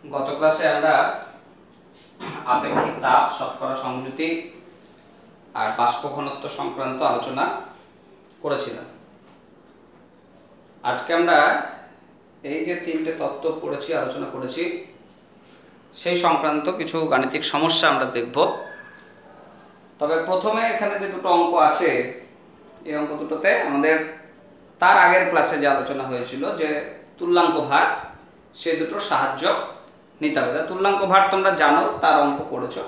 গত ক্লাসে আমরা আপেক্ষিক তাপ, শতকরা সংযুতি আর বাষ্প ঘনত্ব সংক্রান্ত আলোচনা করেছিলাম। আজকে আমরা এই যে তিনটে তত্ত্ব পড়েছি, আলোচনা করেছি, সেই সংক্রান্ত কিছু গাণিতিক সমস্যা আমরা দেখব। তবে প্রথমে এখানে যে দুটো অঙ্ক আছে, এই অঙ্ক দুটোতে আমাদের তার আগের ক্লাসে যে আলোচনা হয়েছিল যে তুল্যাঙ্ক ভার, সে দুটোর সাহায্য নিতে হবে। তুল্যাঙ্ক ভার তোমরা জানো, তার অঙ্ক করেছো,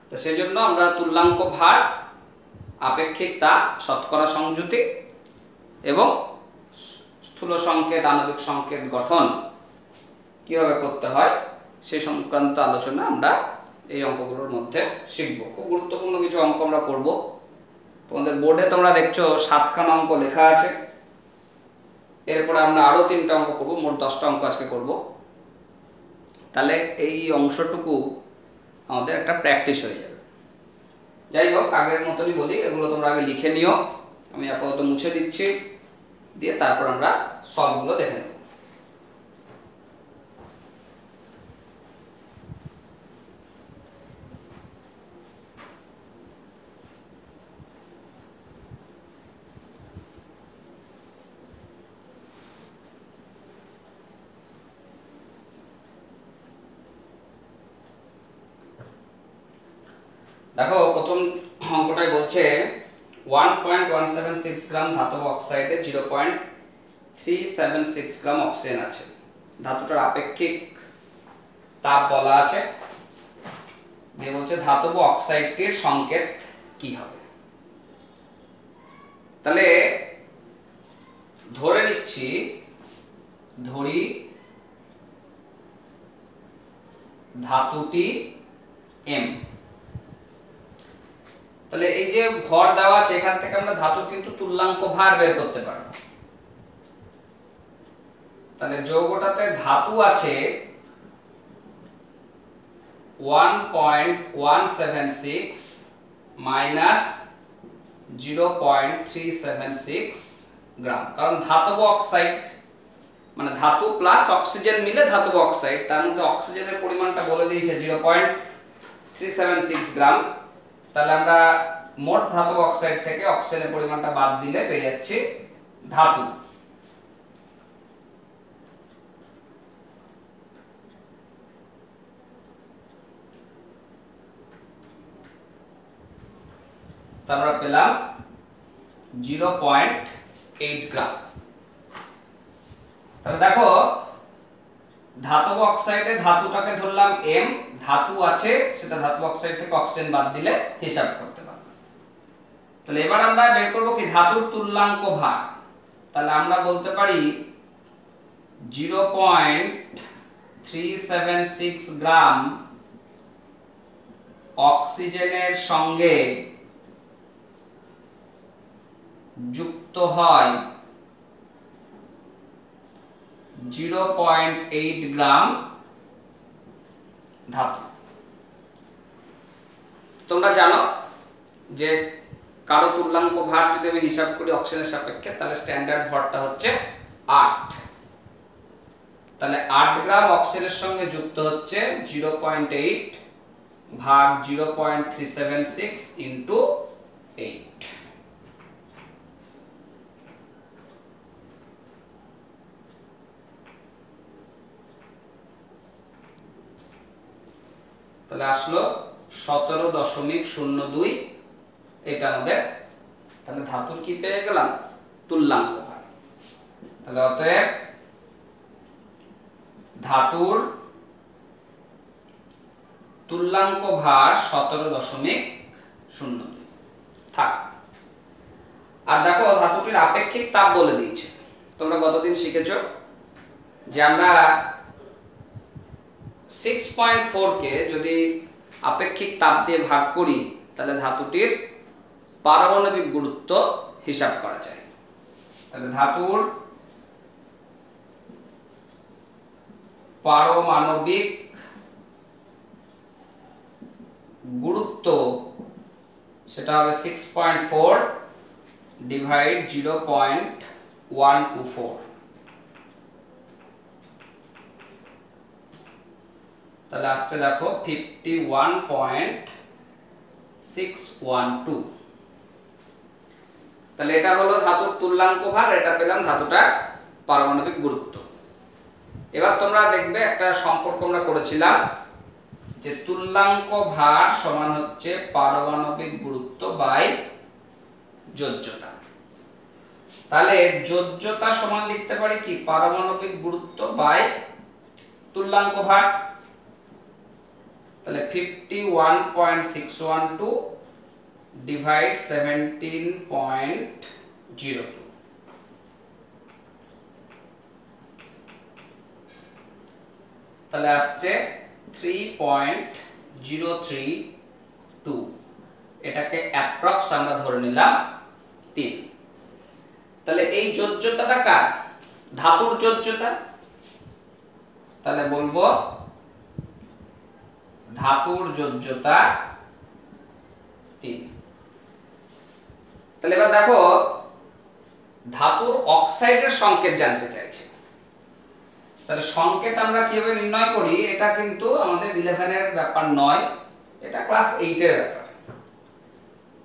তো সেই জন্য আমরা তুল্যাঙ্ক ভার, আপেক্ষিক তাপ, শতকরা সংযুতি এবং স্থূল সংকেত, আণবিক সংকেত গঠন কিভাবে করতে হয় সেই সংক্রান্ত আলোচনা আমরা এই অঙ্কগুলোর মধ্যে শিখব। খুব গুরুত্বপূর্ণ কিছু অঙ্ক আমরা করব। তোমাদের বোর্ডে তোমরা দেখছো 7খানা অঙ্ক লেখা আছে। এরপরে আমরা আরো 3টা অঙ্ক করব, মোট 10টা অঙ্ক আজকে করব। তাহলে এই অংশটুকু আমাদের একটা প্র্যাকটিস হয়ে যাবে। যাই হোক, আগের মতনই বলি, এগুলো তোমরা আগে লিখে নিও। আমি আপাতত মুছে দিচ্ছি, দিয়ে তারপর আমরা সলভগুলো দেখে নেব। দেখো, প্রথম অঙ্কটাই বলছে 1.176 গ্রাম ধাতব অক্সাইডে 0.376 গ্রাম অক্সিজেন আছে। ধাতুটার আপেক্ষিক তাপ বলা আছে, দিয়ে বলছে ধাতব অক্সাইডটির সংকেত কি হবে। তাহলে ধরে নিচ্ছি, ধরি ধাতুটি এম। তাহলে এই যে ভর দেওয়া আছে, এখান থেকে আমরা ধাতুর কিন্তু তুল্যাঙ্ক ভার বের করতে পারবো। তাহলে যৌগটাতে ধাতু আছে 1.176 মাইনাস 0.376 গ্রাম, কারণ ধাতব অক্সাইড মানে ধাতু প্লাস অক্সিজেন মিলে ধাতব অক্সাইড, তার মধ্যে অক্সিজেনের পরিমাণটা বলে দিয়েছে 0.376 গ্রাম। তাহলে আমরা মোট ধাতব অক্সাইড থেকে অক্সিজেনের পরিমাণটা বাদ দিলে পেয়ে যাচ্ছি ধাতু। আমরা পেলাম 0.8 গ্রাম। তাহলে দেখো, ধাতব অক্সাইডে ধাতুটাকে ধরলাম এম, ধাতু আছে, সেটা ধাতব অক্সাইড থেকে অক্সিজেন বাদ দিলে হিসাব করতে পারবো। তাহলে এবার আমরা বের করব কি ধাতুর তুল্যাঙ্ক ভার। তাহলে আমরা বলতে পারি 0.376 গ্রাম অক্সিজেনের সঙ্গে যুক্ত হয় 0.8 গ্রাম ধাতু। তোমরা জানো যে কারো তুল্যাঙ্ক ভার যদি আমি হিসাব করি অক্সিজেনের সাপেক্ষে, তাহলে স্ট্যান্ডার্ড ভরটা হচ্ছে 8। তাহলে 8 গ্রাম অক্সিজেনের সঙ্গে যুক্ত হচ্ছে 0.8 ভাগ 0.376 ইন্টু 8। তাহলে আসলো 17.02। এটা আমাদের, তাহলে ধাতুর কি পেয়ে গেলাম? তুল্যাঙ্ক ভার। তাহলে অতএব ধাতুর তুল্যাঙ্ক ভার 17.02 থাক। আর দেখো, ধাতুটির আপেক্ষিক তাপ বলে দিয়েছে। তোমরা গতদিন শিখেছো যে আমরা 6.4 কে যদি আপেক্ষিক তাপ দিয়ে ভাগ করি, তাহলে ধাতুটির পারমাণবিক গুরুত্ব হিসাব করা যায়। তাহলে ধাতুর পারমাণবিক গুরুত্ব সেটা হবে 6.4 ডিভাইড 0.124। তাহলে আসছে দেখো 51.612। তাহলে এটা হলো ধাতুর তুল্যাঙ্ক ভার, এটা পেলাম ধাতুটার পারমাণবিক গুরুত্ব। এবার তোমরা দেখবে একটা সম্পর্ক আমরা করেছিলাম যে তুল্যাঙ্ক ভার সমান হচ্ছে পারমাণবিক গুরুত্ব বাই যোজ্যতা। তাহলে যোজ্যতা সমান লিখতে পারি কি পারমাণবিক গুরুত্ব বাই তুল্যাঙ্ক ভার। তাহলে 51.612 ডিভাইড 17.02, তাহলে আসছে 3.032। এটাকে অ্যাপ্রক্স আমরা ধরে নিলাম 3। তাহলে এই যোজ্যতাটা কার? ধাতুর যোজ্যতা। তাহলে বলবো ধাতুর যোজ্যতা 3। তাহলে এবার দেখো ধাতুর অক্সাইডের সংকেত জানতে চাইছে। তাহলে সংকেত আমরা কিভাবে নির্ণয় করি, এটা কিন্তু আমাদের 11 এর ব্যাপার নয়, এটা ক্লাস 8 এর ব্যাপার।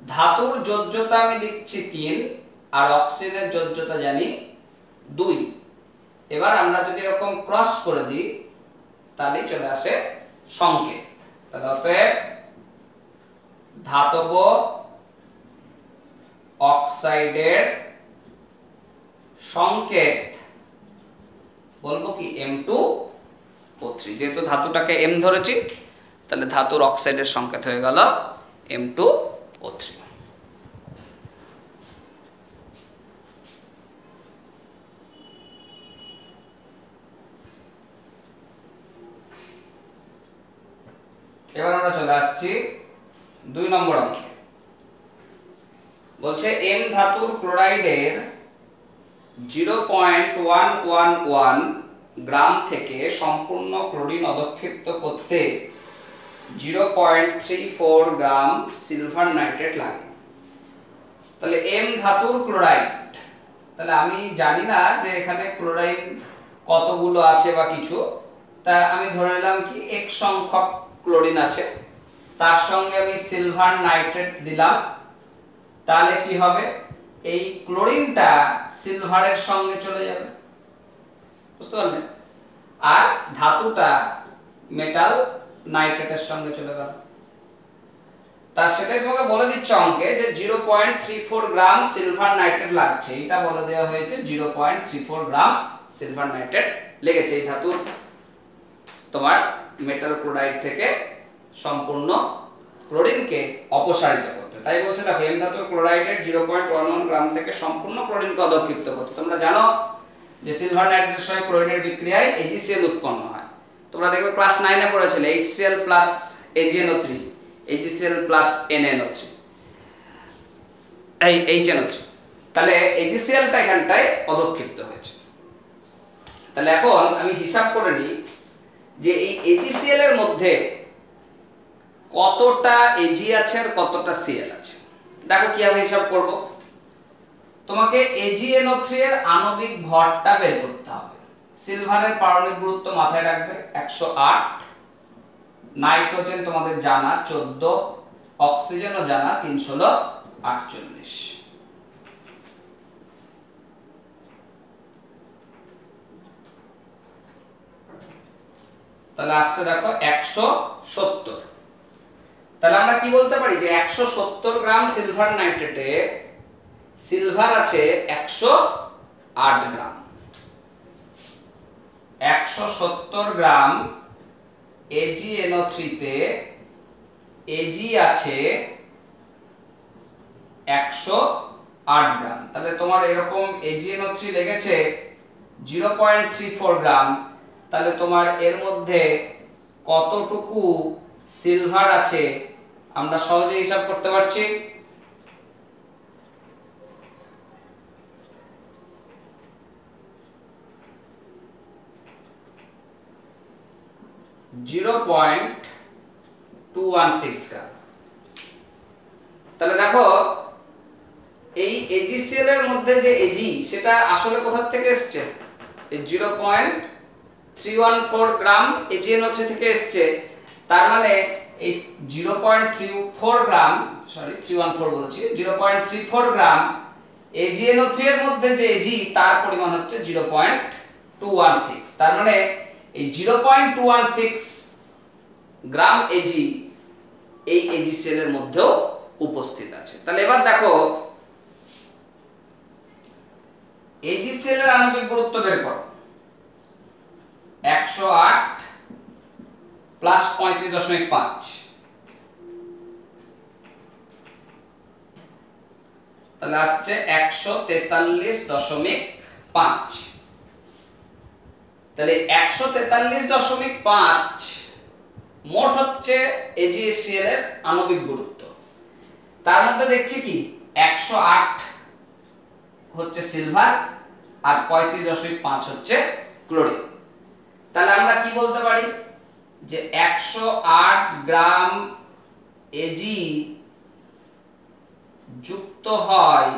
ধাতুর যোজ্যতা আমি লিখছি 3 আর অক্সিজেনের যোজ্যতা জানি 2। এবার আমরা যদি এরকম ক্রস করে দিই তাহলে চলে আসে সংকেত। তাহলে অতএব ধাতব অক্সাইডের সংকেত বলবো কি M2O3। যেহেতু ধাতুটাকে M ধরেছি তাহলে ধাতুর অক্সাইডের সংকেত হয়ে গেল M2O3। এবার আমরা চলে আসছি 2 নম্বর অঙ্কে। বলছে M ধাতুর ক্লোরাইডের 0.111 গ্রাম থেকে সম্পূর্ণ ক্লোরিন অধক্ষিপ্ত করতে 0.34 গ্রাম সিলভার নাইট্রেট লাগে। তাহলে M ধাতুর ক্লোরাইড, তাহলে আমি জানি না যে এখানে ক্লোরাইন কতগুলো আছে বা কিছু, তা আমি ধরে নিলাম কি এক সংখ্যক ক্লোরিন আছে, তার সঙ্গে আমি সিলভার নাইট্রেট দিলাম। তাহলে কি হবে, এই ক্লোরিনটা সিলভারের সঙ্গে চলে যাবে, বুঝতে পারলেন, আর ধাতুটা মেটাল নাইট্রেটের সঙ্গে চলে গেল। তার সেটাই তোমাকে বলে দিচ্ছে অঙ্কে যে 0.34 গ্রাম সিলভার নাইট্রেট লাগছে, এটা বলে দেওয়া হয়েছে 0.34 গ্রাম সিলভার নাইট্রেট লেগেছে এই ধাতুর তোমার মেটাল ক্লোরাইড থেকে সম্পূর্ণ ক্লোরিনকে অপসারিত করতে। তাই বলছে দেখো M ধাতুর ক্লোরাইডের 0.11 গ্রাম থেকে সম্পূর্ণ ক্লোরিনকে অধক্ষিপ্ত করতে। তোমরা জানো যে সিলভার নাইট্রেটের সঙ্গে ক্লোরিনের বিক্রিয়ায় AgCl উৎপন্ন হয়। তোমরা দেখবে ক্লাস 9 এ পড়েছিলে HCl plus AgNO3, AgCl plus NNO3, এই HNO3। তাহলে AgClটা এখানটায় অধক্ষিপ্ত হয়েছে। তাহলে এখন আমি হিসাব করে নিই যে এই AgCl এর মধ্যে কতটা Ag আছে আর কতটা Cl আছে। দেখো কিভাবে হিসাব করব, তোমাকে AgNO3 এর আণবিক ভরটা বের করতে হবে। সিলভারের পারমাণবিক গুরুত্ব মাথায় রাখবে 108, নাইট্রোজেন তোমাদের জানা 14, অক্সিজেনও জানা 348। তাহলে আসছে দেখো 170। তাহলে আমরা কি বলতে পারি যে 170 গ্রাম সিলভার নাইট্রেটে সিলভার আছে 108 গ্রাম। 170 গ্রাম AgNO3 তে Ag আছে 108 গ্রাম। তাহলে তোমার এরকম AgNO3 লেগেছে 0.34 গ্রাম। তাহলে তোমার এর মধ্যে কতটুকু সিলভার আছে আমরা সহজে হিসাব করতে পারছি। গ্রাম। তাহলে দেখো এই AgCl এর মধ্যে যে Ag সেটা আসলে কোথা থেকে এসেছে, এই 0.34 314 গ্রাম AgNO3 থেকে এসছে, তার মানে এই 0.34 গ্রাম, সরি 314 বলেছি, 0.34 গ্রাম AgNO3 এর মধ্যে যে Ag তার পরিমাণ হচ্ছে 0.216। তার মানে এই 0.216 গ্রাম Ag এই AgCl এর মধ্যেও উপস্থিত আছে। তাহলে এবার দেখো AgCl এর আণবিক গুরুত্ব বের করো। 108 প্লাস 35.5, তাহলে আসছে 143.5। তাহলে 143.5 মোট হচ্ছে AgCl এর আণবিক গুরুত্ব। তার মধ্যে দেখছি কি 108 হচ্ছে সিলভার আর 35.5 হচ্ছে ক্লোরিন। তাহলে আমরা কি বলতে পারি যে 108 গ্রাম Ag যুক্ত হয়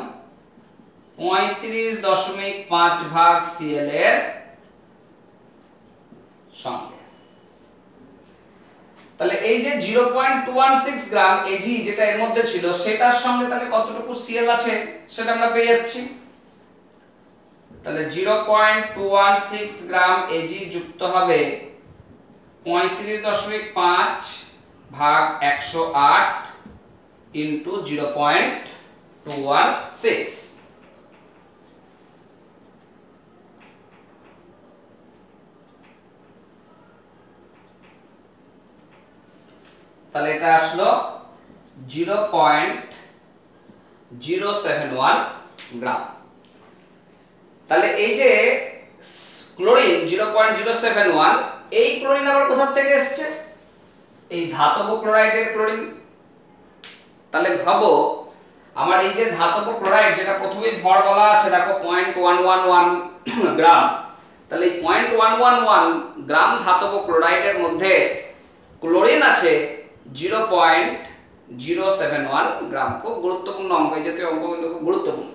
35.5 ভাগ Cl এর সঙ্গে। তাহলে এই যে 0.216 গ্রাম Ag যেটা এর মধ্যে ছিল সেটার সঙ্গে তাহলে কতটুকু Cl আছে সেটা আমরা পেয়ে যাচ্ছি। তাহলে 0.216 গ্রাম Ag যুক্ত হবে 35.5 ভাগ 108 ইনটু 0.216। তাহলে এটা আসলো 0.071 গ্রাম। তাহলে এই যে ক্লোরিন 0.071, এই ক্লোরিন আবার কোথা থেকে এসেছে? এই ধাতব ক্লোরাইডের ক্লোরিন। তাহলে ভাবো আমার এই যে ধাতব ক্লোরাইড যেটা প্রথমেই ভর বলা আছে দেখো 0.111 গ্রাম, তাহলে এই 0.111 গ্রাম ধাতব ক্লোরাইডের মধ্যে ক্লোরিন আছে 0.071 গ্রাম। খুব গুরুত্বপূর্ণ অঙ্ক, এই জাতীয় অঙ্ক কিন্তু খুব গুরুত্বপূর্ণ।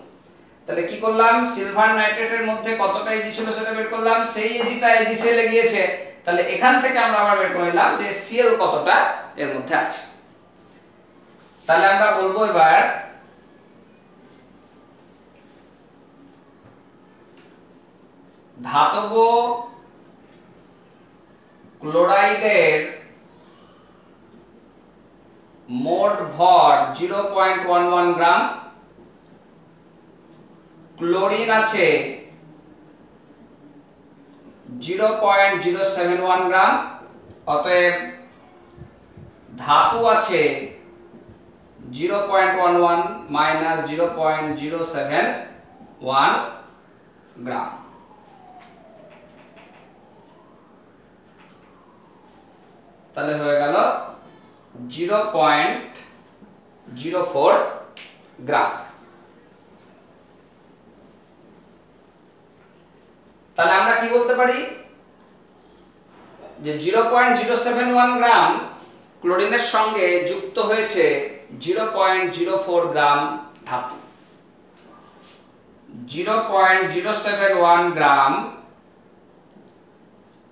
তাহলে কি করলাম, সিলভার নাইট্রেটের মধ্যে কতটা Ag ছিল সেটা বের করলাম, সেই Agটা AgCl এ গিয়েছে, তাহলে এখান থেকে আমরা আবার বের করে নিলাম যে Cl কতটা এর মধ্যে আছে। তাহলে আমরা বলবো এবার ধাতব ক্লোরাইডের মোট ভর 0.11 গ্রাম, ক্লোরিন আছে 0.071 গ্রাম, অতএব ধাতু আছে 0.11 মাইনাস 0.071 গ্রাম। তাহলে হয়ে গেল 0.04 গ্রাম। তাহলে আমরা কি বলতে পারি যে 0.071 গ্রাম ক্লোরিনের সঙ্গে যুক্ত হয়েছে 0.04 গ্রাম ধাতু। 0.071 গ্রাম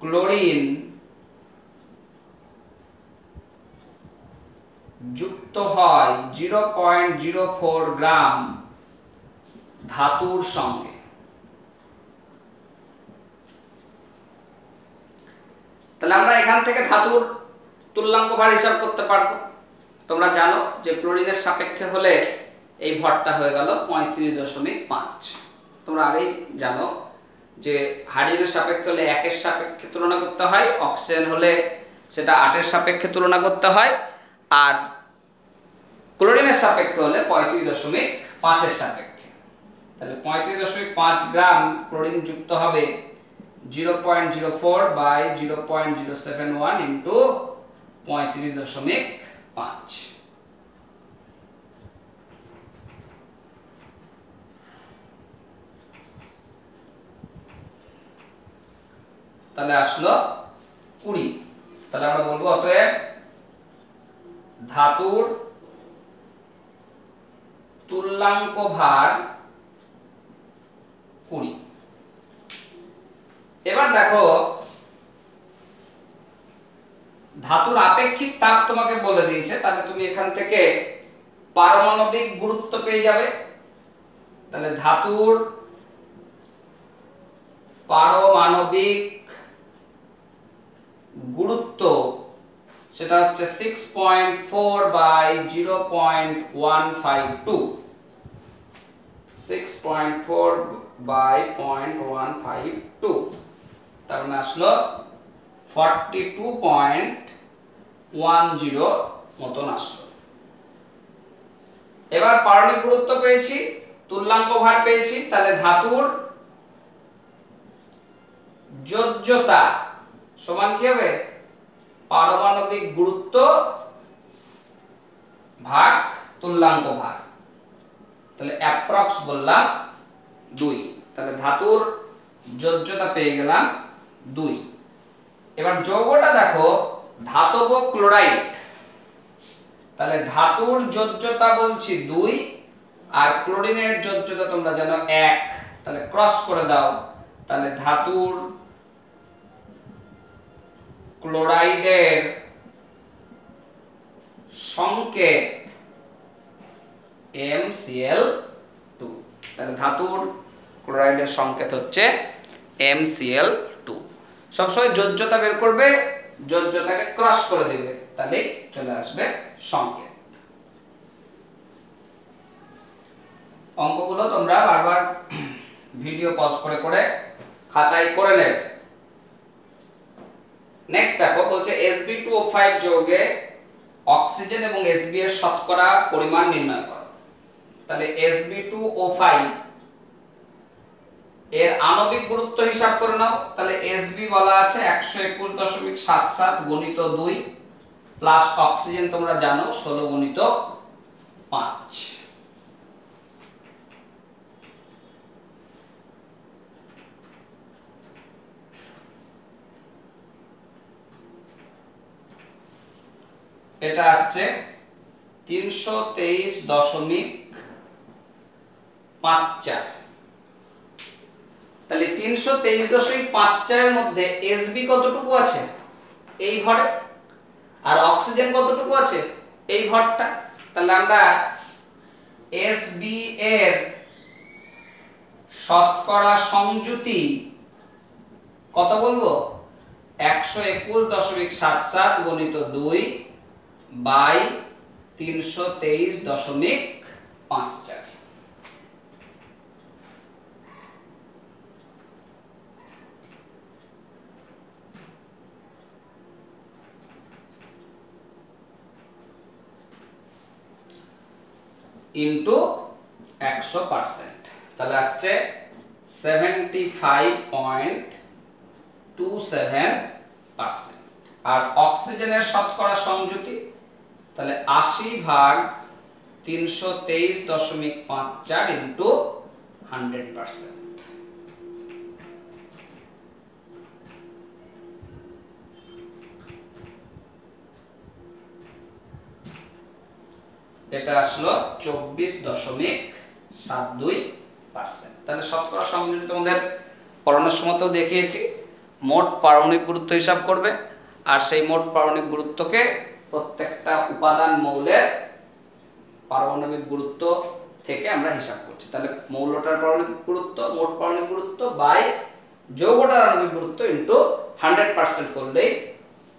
ক্লোরিন যুক্ত হয় 0.04 গ্রাম ধাতুর সঙ্গে। তাহলে আমরা এখান থেকে ধাতুর তুল্যাঙ্ক ভার হিসাব করতে পারবো। তোমরা জানো যে ক্লোরিনের সাপেক্ষে হলে এই ভরটা হয়ে গেল 35.5। তোমরা আগেই জানো যে হাইড্রোজেনের সাপেক্ষে হলে 1 এর সাপেক্ষে তুলনা করতে হয়, অক্সিজেন হলে সেটা 8 এর সাপেক্ষে তুলনা করতে হয়, আর ক্লোরিনের সাপেক্ষে হলে 35.5 এর সাপেক্ষে। তাহলে 35.5 গ্রাম ক্লোরিন যুক্ত হবে 0.04 বাই 0.071 ইন্টু 35.5। তাহলে আসলো 20। তাহলে আমরা বলবো অতএব ধাতুর তুল্যাঙ্ক ভার 20। এবার দেখো ধাতুর আপেক্ষিক তাপ তোমাকে বলে দিয়েছে, তাহলে তুমি এখান থেকে পারমাণবিক গুরুত্ব পেয়ে যাবে। তাহলে ধাতুর পারমাণবিক গুরুত্ব সেটা হচ্ছে 6.4 বাই 0.152, 6.4 বাই 0.152, তার মানে আসলো 42.10 মতন আসলো। এবার পারমাণবিক গুরুত্ব পেয়েছি, তুল্যাঙ্ক ভার পেয়েছি, তাহলে ধাতুর যোজ্যতা সমান কি হবে? পারমাণবিক গুরুত্ব ভাগ তুল্যাঙ্ক ভার। তাহলে অ্যাপ্রক্স বললাম 2, তাহলে ধাতুর যোজ্যতা পেয়ে গেলাম 2। এবার যৌগটা দেখো ধাতব ক্লোরাইড, তাহলে ধাতুর যোজ্যতা বলছি 2 আর ক্লোরিনের যোজ্যতা তোমরা জানো 1, তাহলে ক্রস করে দাও। তাহলে ধাতুর ক্লোরাইডের সংকেত MCl2, তাহলে ধাতুর ক্লোরাইডের সংকেত হচ্ছে MCl2। সবসময় যোজ্যতা বের করবে, যোজ্যতাকে ক্রস করে দিবে, তাহলেই চলে আসবে সংকেত। অঙ্কগুলো তোমরা বারবার ভিডিও পজ করে করে খাতায় করে নেবে। নেক্সট দেখো বলছে Sb2O5 যৌগে অক্সিজেন এবং Sb এর শতকরা পরিমাণ নির্ণয় করো। তাহলে Sb2O5 এর আণবিক গুরুত্ব হিসাব করে নাও। তাহলে Sb বলা আছে 121.77 গুণিত 2 প্লাস অক্সিজেন তোমরা জানো 16 গুণিত 5। এটা আসছে 323.54। তাহলে 323.54 এর মধ্যে Sb কতটুকু আছে? এই ভরে। আর অক্সিজেন কতটুকু আছে? এই ভরটা। তাহলে আমরা Sb এর শতকরা সংযুতি কত বলবো? 121.77 গুণিত 2 বাই 323.54। ইনটু 100%, তাহলে আসছে 75.27%। আর অক্সিজেনের শতকরা সংযুতি তাহলে 80 ভাগ 323.54 ইনটু 100%। এটা আসলো 24.72%। তাহলে শতকরা সংযুতি তোমাদের পড়ানোর সময় তো দেখিয়েছি। মোট পারমাণবিক গুরুত্ব হিসাব করবে, আর সেই মোট পারমাণবিক গুরুত্বকে প্রত্যেকটা উপাদান মৌলের পারমাণবিক গুরুত্ব থেকে আমরা হিসাব করছি। তাহলে মৌলটার পারমাণবিক গুরুত্ব, মোট পারমাণবিক গুরুত্ব বাই যৌগটার আণবিক গুরুত্ব ইনটু 100% করলেই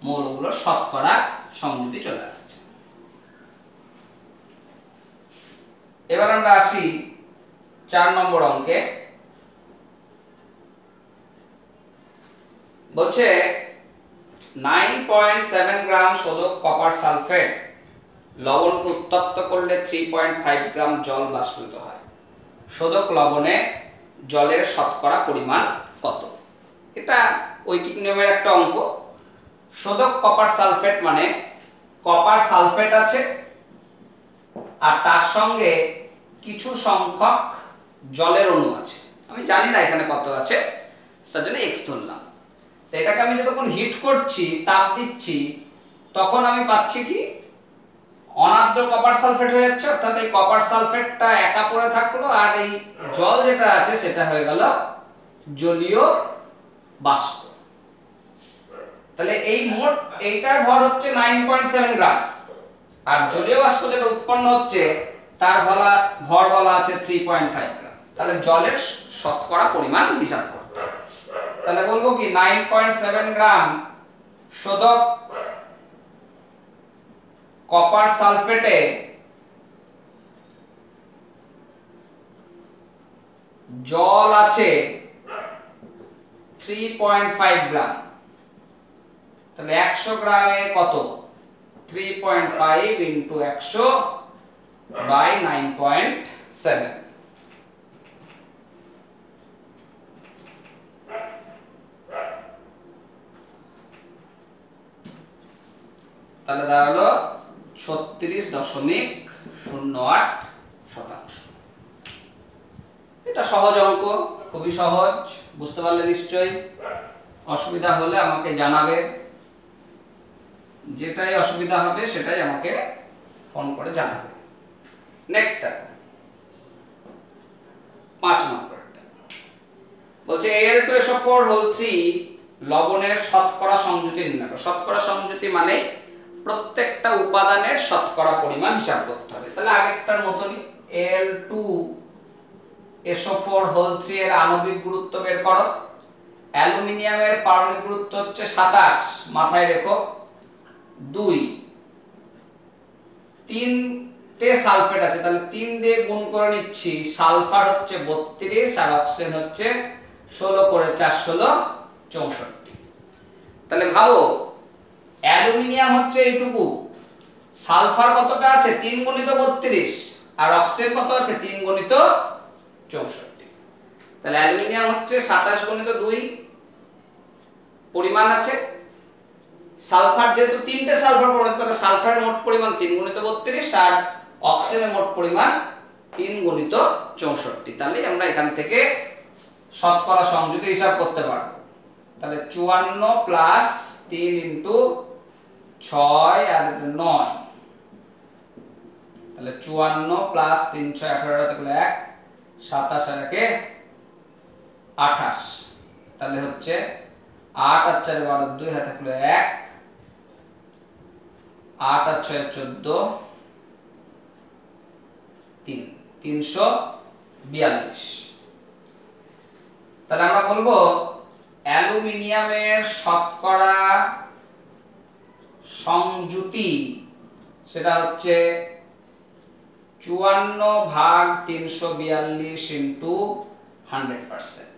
মৌলগুলোর শতকরা সংযুতি চলে আসছে। এবার আমরা আসি 4 নম্বর অঙ্কে। বলছে 9.7 গ্রাম শোধক কপার সালফেট লবণকে উত্তপ্ত করলে 3.5 গ্রাম জল বাষ্পীভূত হয়। শোধক লবণে জলের শতকরা পরিমাণ কত? এটা ঐকিক নিয়মের একটা অঙ্ক। শোধক কপার সালফেট মানে কপার সালফেট আছে আর তার সঙ্গে কিছু সংখ্যক জলের অণু আছে। আমি জানি না এখানে কত আছে, তার জন্য x ধরলাম। তো এটাকে আমি যখন হিট করছি, তাপ দিচ্ছি, তখন আমি পাচ্ছি কি অনাদ্র কপার সালফেট হয়ে যাচ্ছে, অর্থাৎ এই কপার সালফেটটা একা পড়ে থাকলো আর এই জল যেটা আছে সেটা হয়ে গেল জলীয় বাষ্প। তাহলে এই মোট এইটার ভর হচ্ছে 9.7 গ্রাম, আর জলীয় বাষ্প যেটা উৎপন্ন হচ্ছে তার ভর বলা আছে 3.5 গ্রাম। তাহলে জলের শতকরা পরিমাণ হিসাব করতে হবে। তাহলে বলবো কি 9.7 গ্রাম শোধক কপার সালফেটে জল আছে 3.5 গ্রাম। তাহলে 100 গ্রামে কত? 3.5 ইনটু 100 বাই 9.7। তাহলে দাঁড়ালো 36.08 শতাংশ। এটা সহজ অঙ্ক, খুবই সহজ, বুঝতে পারলে নিশ্চয়ই। অসুবিধা হলে আমাকে জানাবে, যেটাই অসুবিধা হবে সেটাই আমাকে ফোন করে জানাবে। নেক্সট দেখো 5 নম্বরটা বলছে Al2SO4 লবণের শতকরা সংযুতি নির্ণয় করো। শতকরা সংযুতি মানে প্রত্যেকটা উপাদানের শতকরা পরিমাণ হিসাব করতে হবে। তাহলে আগেরটার মতই Al2SO4 এর আণবিক গুরুত্ব বের করো। অ্যালুমিনিয়ামের পারমাণবিক গুরুত্ব হচ্ছে 27, মাথায় রেখো। 2 3টে সালফেট আছে, তাহলে 3 দিয়ে গুণ করে নিচ্ছি। সালফার হচ্ছে 32 আর অক্সিজেন হচ্ছে 16 করে 4 16 64। তাহলে ভাবো অ্যালুমিনিয়াম হচ্ছে এইটুকু, সালফার কতটা আছে? 3 গুণিত 32, আর অক্সিজেন কত আছে? 3 গুণিত 64। তাহলে অ্যালুমিনিয়াম হচ্ছে 27 গুণিত 2 পরিমাণ আছে। সালফার যেহেতু 3টে সালফার পড়ে, তাহলে সালফারের মোট পরিমাণ 3 গুণিত 32 আর অক্সিজেনের মোট পরিমাণ 3 গুণিত 64। তাহলে আমরা এখান থেকে শতকরা সংযুতি হিসাব করতে পারবো। তাহলে 54 প্লাস 3 ইনটু 6 আর 9, তাহলে 54 প্লাস 3 6 18 তাহলে 1 27 আর 1 28। তাহলে হচ্ছে 8 আর 4 12 2 হাতে থাকলো 1, 8 আর 6 14 3 342। তাহলে আমরা বলবো অ্যালুমিনিয়ামের শতকরা সংযুতি সেটা হচ্ছে 54/342 ইনটু 100%।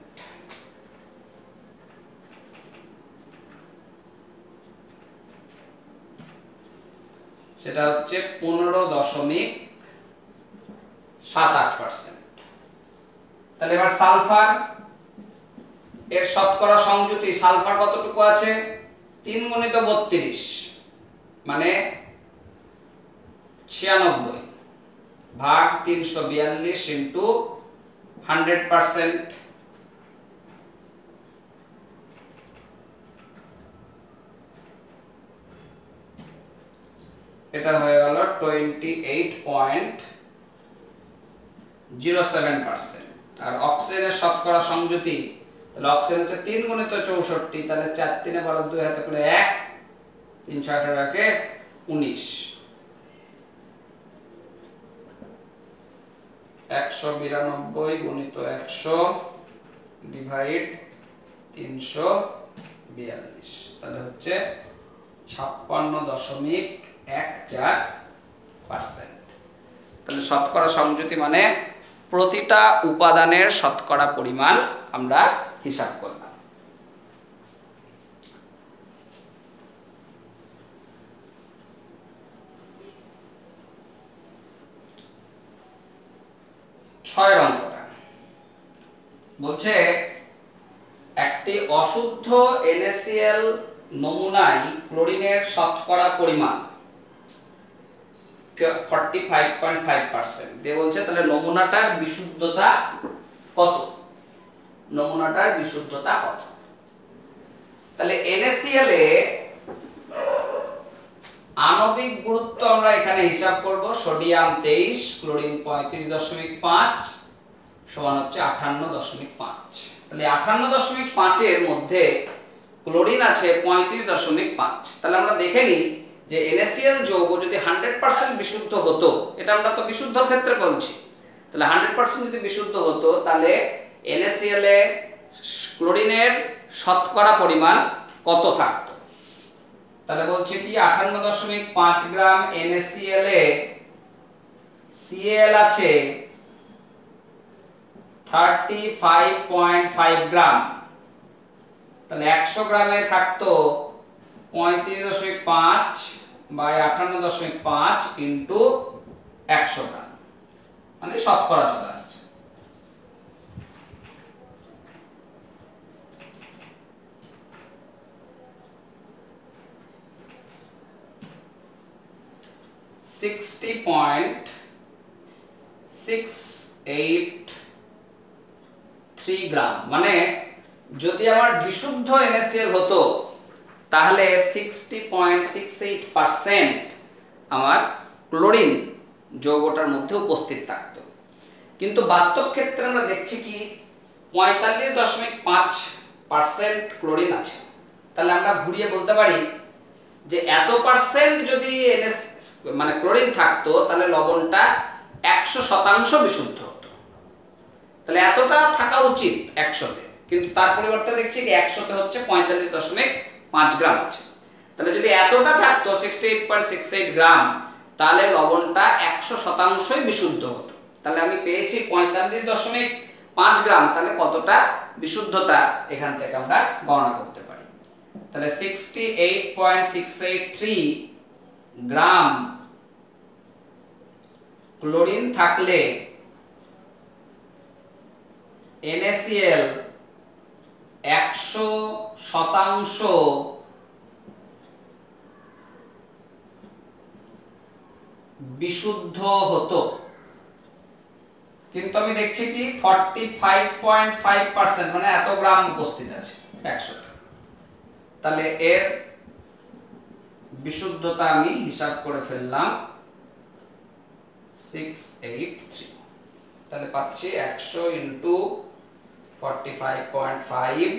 সেটা হচ্ছে 15.78%। তাহলে এবার সালফার এর শতকরা সংযুতি, সালফার কতটুকু আছে? 3 গুণিত 32 মানে 96 ভাগ 342 ইনটু 100%। এটা হয়ে গেল 28.07%। আর অক্সিজেনের শতকরা সংযুতি, তাহলে অক্সিজেন হচ্ছে 3 গুণিত 64, তাহলে 4 3 12 2 হাতে করে 1 3 6 18 কে 19, 192 গুণিত 100 ডিভাইড 342, তাহলে হচ্ছে 56.14%। তাহলে শতকরা সংযুতি মানে প্রতিটা উপাদানের শতকরা পরিমাণ আমরা হিসাব করলাম। ছয় অঙ্কটা বলছে একটি অশুদ্ধ NaCl নমুনায় ক্লোরিনের শতকরা পরিমাণ 45.5% দিয়ে বলছে। তাহলে নমুনাটার বিশুদ্ধতা কত? নমুনাটার বিশুদ্ধতা কত? তাহলে NaCl এ আণবিক গুরুত্ব আমরা এখানে হিসাব করব। সোডিয়াম 23, ক্লোরিন 35.5 সমান হচ্ছে 58.5। তাহলে 58.5 এর মধ্যে ক্লোরিন আছে 35.5। তাহলে আমরা দেখে নিই যে NaCl যৌগ যদি 100% বিশুদ্ধ হতো, এটা আমরা তো বিশুদ্ধর ক্ষেত্রে বলছি, তাহলে 100% যদি বিশুদ্ধ হতো তাহলে NaCl এ ক্লোরিনের শতকরা পরিমাণ কত থাকতো? তাহলে বলছে কি 58.5 গ্রাম NaCl এ Cl আছে 35.5 গ্রাম, তাহলে 100 গ্রামে থাকতো 35.5 বাই 58.5 ইন্টু 100 গ্রাম, মানে শতকরা চলে আসছে। $60.683 গ্রাম, মানে যদি আমার বিশুদ্ধ NaCl হতো তাহলে 60.68% আমার ক্লোরিন যৌগটার মধ্যে উপস্থিত থাকতো। কিন্তু বাস্তব ক্ষেত্রে আমরা দেখছি কি 45.5% ক্লোরিন আছে। তাহলে আমরা ঘুরিয়ে বলতে পারি যে এত পার্সেন্ট যদি মানে ক্লোরিন থাকতো তাহলে লবণটা 100% বিশুদ্ধ হতো। তাহলে এতটা থাকা উচিত 100-তে, কিন্তু তার পরিবর্তে দেখছি কি 100-তে হচ্ছে 45.5 গ্রাম আছে। তাহলে যদি এতটা থাকতো 68.68 গ্রাম, তাহলে লবণটা 100% বিশুদ্ধ হতো। তাহলে আমি পেয়েছি 45.5 গ্রাম, তাহলে কতটা বিশুদ্ধতা এখান থেকে আমরা গণনা করতে পারি। তাহলে 68.683 গ্রাম ক্লোরিন থাকলে NaCl 100% বিশুদ্ধ হতো। কিন্তু আমি দেখছি কি 45.5% মানে এত গ্রাম উপস্থিত আছে 100। তাহলে এর বিশুদ্ধতা আমি হিসাব করে ফেললাম 683। তাহলে পাচ্ছি 100 ইনটু 45.5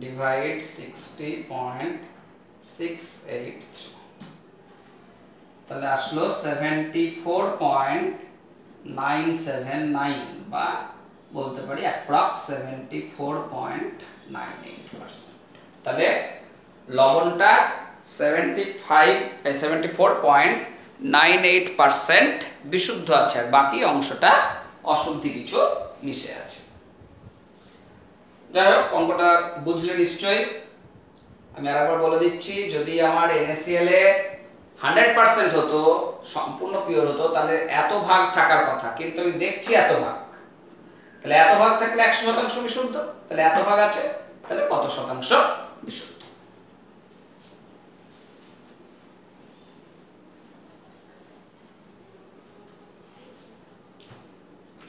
ডিভাইড 60.683, তাহলে আসলো 74.979 বা বলতে পারি অ্যাপ্রক্স 74.98%। তাহলে লবণটা 74.98% বিশুদ্ধ আছে, আর বাকি অংশটা অশুদ্ধি কিছু মিশে আছে। যাই হোক, অঙ্কটা বুঝলে নিশ্চয়ই। আমি আরেকবার বলে দিচ্ছি, যদি আমার NaCl এ 100% হতো, সম্পূর্ণ পিওর হতো, তাহলে এত ভাগ থাকার কথা, কিন্তু আমি দেখছি এত ভাগ। তাহলে এত ভাগ থাকলে 100% বিশুদ্ধ, তাহলে এত ভাগ আছে, তাহলে কত শতাংশ বিশুদ্ধ?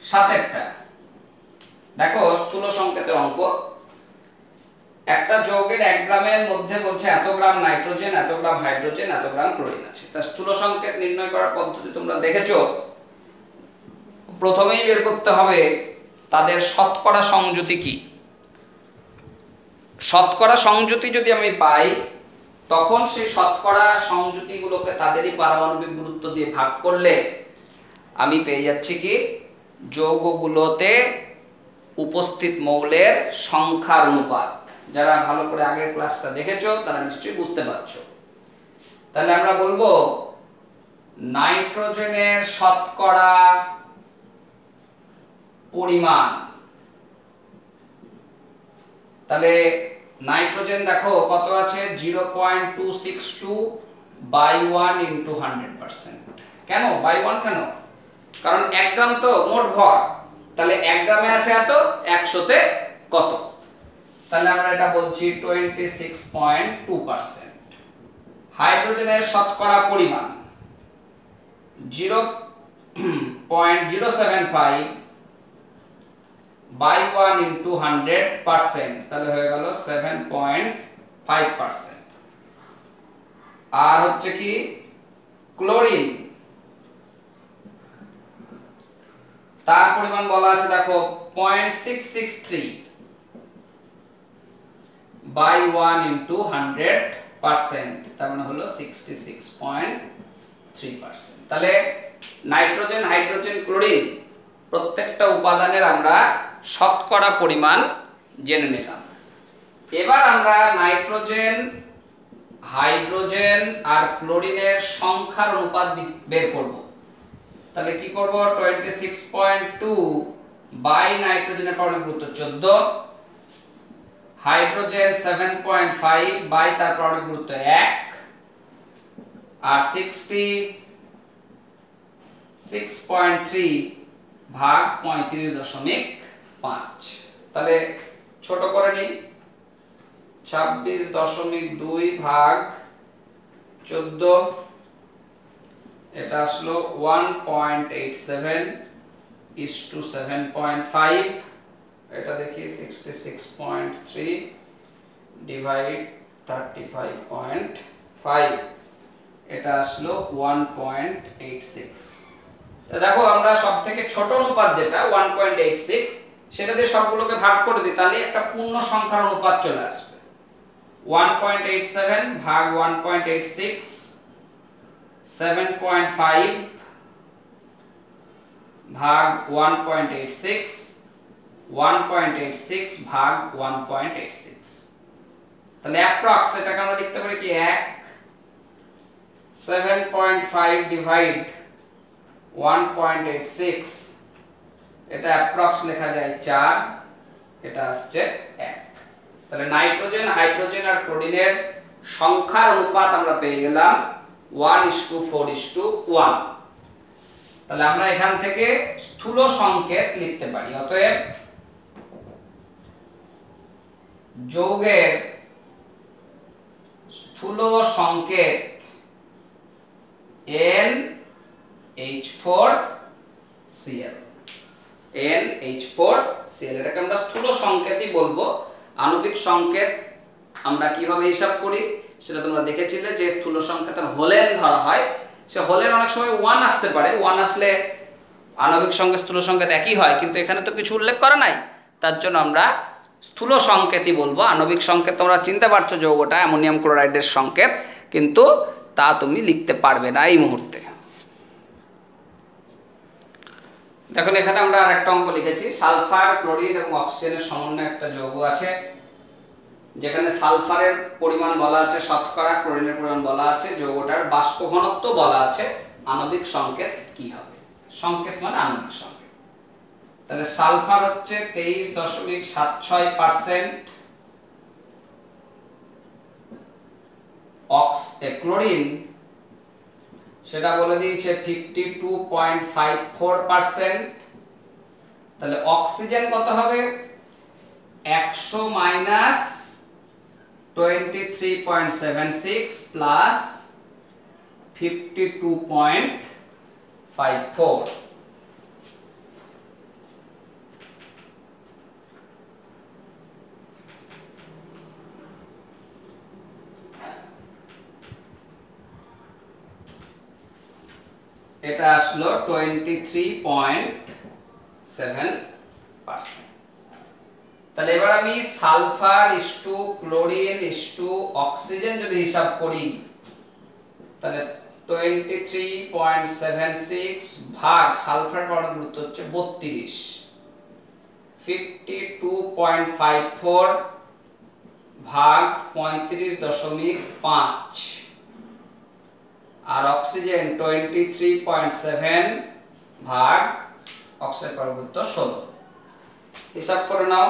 সাতেরটা দেখো, স্থূল সংকেতের অঙ্ক। একটা যৌগের 1 গ্রামের মধ্যে বলছে এত গ্রাম নাইট্রোজেন, এত গ্রাম হাইড্রোজেন, এত গ্রাম ক্লোরিন আছে। তা স্থূল সংকেত নির্ণয় করার পদ্ধতি তোমরা দেখেছো। প্রথমেই বের করতে হবে তাদের শতকরা সংযুতি কি। শতকরা সংযুতি যদি আমি পাই, তখন সেই শতকরা সংযুতিগুলোকে তাদেরই পারমাণবিক গুরুত্ব দিয়ে ভাগ করলে আমি পেয়ে যাচ্ছি কি যৌগগুলোতে উপস্থিত মৌলের সংখ্যার অনুপাত। যারা ভালো করে আগের ক্লাসটা দেখেছো তারা নিশ্চয়ই বুঝতে পারছো। তাহলে আমরা বলবো নাইট্রোজেনের শতকরা পরিমাণ। তাহলে নাইট্রোজেন দেখো কত আছে, 0.262 বাই 1 ইন্টু 100%। কেন বাই 1 কেন? কারণ 1 গ্রাম তো মোট ভর, তাহলে 1 গ্রামে আছে এত, 100-তে কত? তাহলে আমরা এটা বলছি 26.2%। হাইড্রোজেনের শতকরা পরিমাণ 0.075 বাই 1 ইন্টু 100%, তাহলে হয়ে গেল 7.5%। আর হচ্ছে কি ক্লোরিন, তার পরিমাণ বলা আছে দেখো 0.663 বাই 1 ইনটু 100%, তার মানে হলো 66.3%। তাহলে নাইট্রোজেন, হাইড্রোজেন, ক্লোরিন প্রত্যেকটা উপাদানের আমরা শতকরা পরিমাণ জেনে নিলাম। এবার আমরা নাইট্রোজেন, হাইড্রোজেন আর ক্লোরিনের সংখ্যার অনুপাত বের করব। তাহলে কি করব, 26.2 বাই নাইট্রোজেনের পারমাণবিক গুরুত্ব 14, হাইড্রোজেন 7.5 বাই তার পারমাণবিক গুরুত্ব 1, আর 66.3 ভাগ 35.5। তাহলে ছোট করে নিই, 26.2 ভাগ 14, এটা আসলো 1.87 is to 7.5, এটা দেখি 66.3 ডিভাইড 35.5, এটা আসলো 1.86। তো দেখো আমরা সবথেকে ছোট অনুপাত যেটা 1.86, সেটা দিয়ে সবগুলোকে ভাগ করে দিই, তাহলে একটা পূর্ণ সংখ্যার অনুপাত চলে আসবে। 1.87 ভাগ 1.86, 7.5 ভাগ 1.86, 1.86 ভাগ 1.86। তাহলে অ্যাপ্রক্স এটাকে আমরা লিখতে পারি কি 1, 7.5 ডিভাইড 1.86, এটা অ্যাপ্রক্স লেখা যায় 4, এটা আসছে 1। তাহলে নাইট্রোজেন, হাইড্রোজেন আর ক্লোরিনের সংখ্যার অনুপাত আমরা পেয়ে গেলাম 1:4:1। তাহলে আমরা এখান থেকে স্থূল সংকেত লিখতে পারি। অতএব যৌগের স্থূল সংকেত NH4Cl, NH4Cl, এটাকে আমরা স্থূল সংকেতই বলবো। আণবিক সংকেত আমরা কিভাবে হিসাব করি সেটা তোমরা দেখেছিলে, যে স্থূল সংকেতের হোলেন ধরা হয়, সে হোলেন অনেক সময় 1 আসতে পারে, 1 আসলে আণবিক সংকেত স্থূল সংকেত একই হয়, কিন্তু এখানে তো কিছু উল্লেখ করা নাই, তার জন্য আমরা স্থূল সংকেতই বলবো। আণবিক সংকেত তোমরা চিনতে পারছো, যৌগটা অ্যামোনিয়াম ক্লোরাইডের সংকেত, কিন্তু তা তুমি লিখতে পারবে না এই মুহূর্তে। দেখুন এখানে আমরা আরেকটা অঙ্ক লিখেছি, সালফার, ক্লোরিন এবং অক্সিজেনের সমন্বয়ে একটা যৌগ আছে, যেখানে সালফারের পরিমাণ বলা আছে শতকরা, ক্লোরিনের পরিমাণ বলা আছে, যৌগটার বাষ্প ঘনত্ব বলা আছে, আণবিক সংকেত কি হবে? সংকেত মানে আণবিক সংকেত। তাহলে সালফার হচ্ছে 23.76%, ক্লোরিন সেটা বলে দিয়েছে 52.54%। তাহলে অক্সিজেন কত হবে? 100 মাইনাস 23.76 প্লাস 52.54। এটা আসলো 23.7%। তাহলে এবার আমি সালফার ইসটু ক্লোরিন ইসটু অক্সিজেন যদি হিসাব করি, তাহলে 23.76 ভাগ সালফার পারমাণবিক গুরুত্ব হচ্ছে 32, 52.54 ভাগ 35.5, আর অক্সিজেন 23.7 ভাগ অক্সিজেন পারমাণবিক গুরুত্ব 16। হিসাব করে নাও।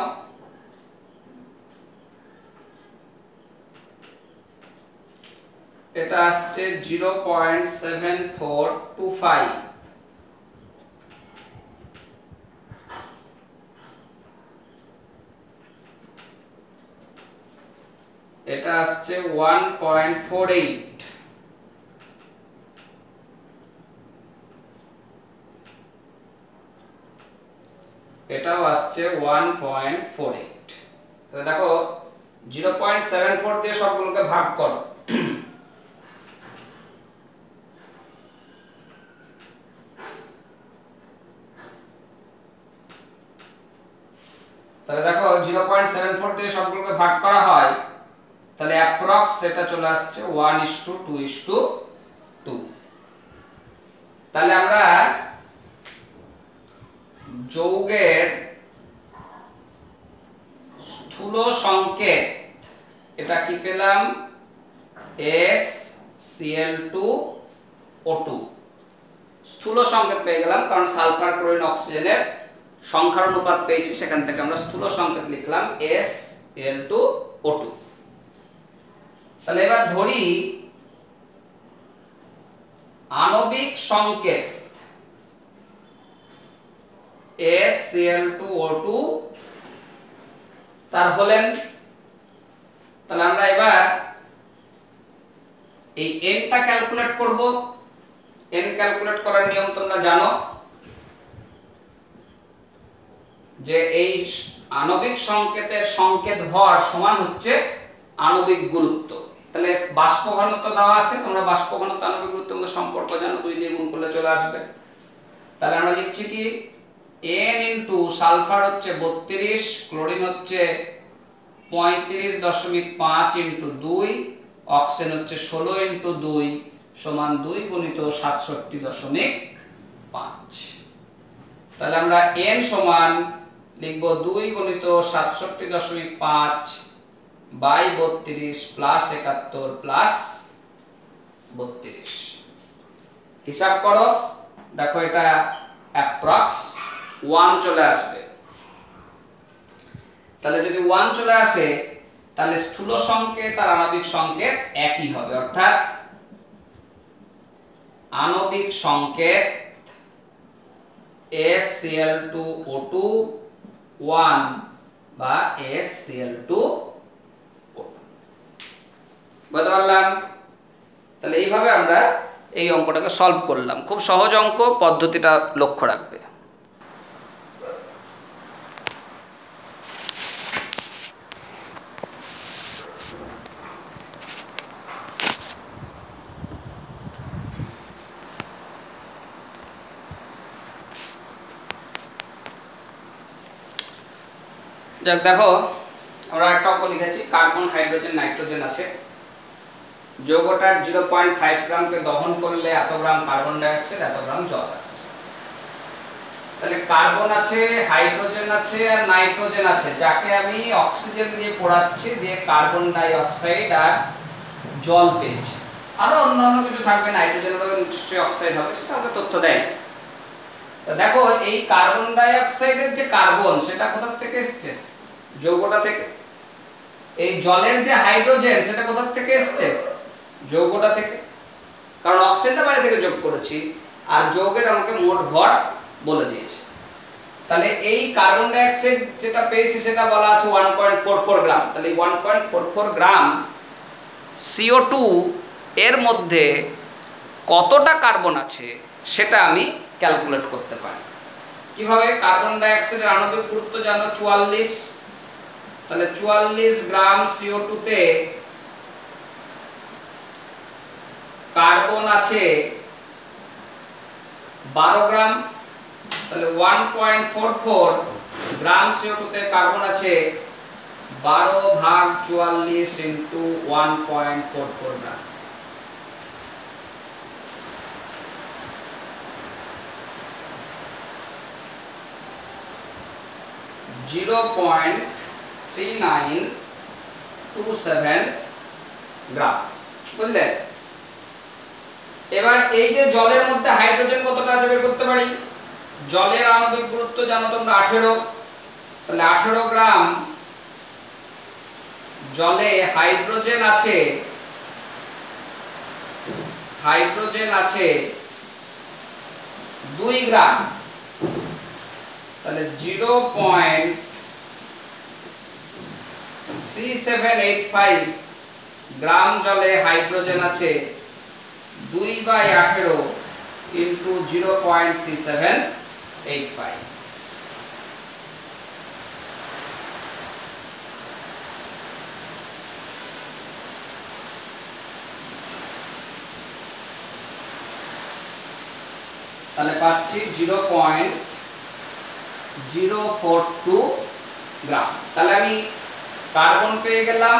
এটা আসছে 0.7425, এটা আসছে 1.48, এটাও আসছে 1.48। তাহলে দেখো 0.74 দিয়ে সবগুলোকে ভাগ করো, তাহলে দেখো 0.74 দিয়ে সবগুলোকে ভাগ করা হয় তাহলে অ্যাপ্রক্স এটা চলে আসছে 1:2:2। তাহলে আমরা যৌগের স্থূল সংকেত এটা কি পেলাম, SCl2O2 স্থূল সংকেত পেয়ে গেলাম, কারণ সালফার ক্লোরিন অক্সিজেনের সংখ্যার অনুপাত পেয়েছি, সেখান থেকে আমরা স্থূল সংকেত লিখলাম SCl2O2। তাহলে এবার ধরি আণবিক সংকেত SCl2O2 তার হলেন। তাহলে আমরা এবার এই n টা ক্যালকুলেট করব। n ক্যালকুলেট করার নিয়ম তোমরা জানো, যে এই আণবিক সংকেতের সংকেত ভর সমান হচ্ছে আণবিক গুরুত্ব। তাহলে বাষ্প ঘনত্ব দেওয়া আছে, তোমরা বাষ্প ঘনত্ব আণবিক গুরুত্বের মধ্যে সম্পর্ক জানো, 2 দিয়ে গুণ করলে চলে আসবে। তাহলে আমরা লিখছি কি, n ইনটু সালফার হচ্ছে 32, ক্লোরিন হচ্ছে 35.5 ইনটু 2, অক্সিজেন হচ্ছে 16 ইনটু 2 সমান 2 গুণিত 67.5। তাহলে আমরা n সমান লিখব 2 গুণিত 67.5 বাই 32 প্লাস 71 প্লাস 32। হিসাব করো, দেখো এটা অ্যাপ্রক্স 1 চলে আসবে। তাহলে যদি 1 চলে আসে তাহলে স্থূল সংকেত আর আণবিক সংকেত একই হবে, অর্থাৎ আণবিক সংকেত SCl2O2 1 বা SCl2O2। বুঝতে পারলাম? তাহলে এইভাবে আমরা এই অঙ্কটাকে সলভ করলাম। খুব সহজ অঙ্ক, পদ্ধতিটা লক্ষ্য রাখবে। যাক, দেখো আমরা একটা অঙ্ক লিখেছি, কার্বন হাইড্রোজেন নাইট্রোজেন আছে, যৌগটার 0.5 গ্রামকে দহন করলে এত গ্রাম কার্বন ডাই অক্সাইড, এত গ্রাম জল আসছে। তাহলে কার্বন আছে, হাইড্রোজেন আছে আর নাইট্রোজেন আছে, যাকে আমি অক্সিজেন দিয়ে পোড়াচ্ছি, দিয়ে কার্বন ডাই অক্সাইড আর জল পেয়েছি। আরো অন্যান্য কিছু থাকবে, নাইট্রোজেন হবে, নিশ্চয়ই অক্সাইড হবে, সেটা আমাকে তথ্য দেয়। তো দেখো এই কার্বন ডাই অক্সাইডের যে কার্বন, সেটা কোথা থেকে এসেছে? যৌগটা থেকে। এই জলের যে হাইড্রোজেন, সেটা কোথা থেকে এসেছে? যৌগটা থেকে, কারণ অক্সিজেনটা বাইরে থেকে যোগ করেছি, আর যৌগের আমাকে মোট ভর বলে দিয়েছে। তাহলে এই কার্বন ডাই অক্সাইড যেটা পেয়েছি সেটা বলা আছে 1.44 গ্রাম। তাহলে এই 1.44 গ্রাম CO2 এর মধ্যে কতটা কার্বন আছে সেটা আমি ক্যালকুলেট করতে পারি। কিভাবে? কার্বন ডাই অক্সাইডের আণবিক গুরুত্ব জানো 44, তাহলে 44 গ্রাম CO2 তে কার্বন আছে 12 গ্রাম। তাহলে 1.44 গ্রাম CO2 তে কার্বন আছে 12 ভাগ 44 ইনটু 1.44 গ্রাম। (0.3927 গ্রাম। বুঝলে? এবার এই যে জলের মধ্যে হাইড্রোজেন কতটা আছে বের করতে পারি। জলের আণবিক গুরুত্ব জানো তোমরা 18, তাহলে 18 গ্রাম জলে হাইড্রোজেন আছে 2 গ্রাম। তাহলে 0.3785 গ্রাম জলে হাইড্রোজেন আছে 2/18 ইনটু 0.3785। তাহলে পাচ্ছি 0.042 গ্রাম। তাহলে আমি কার্বন পেয়ে গেলাম,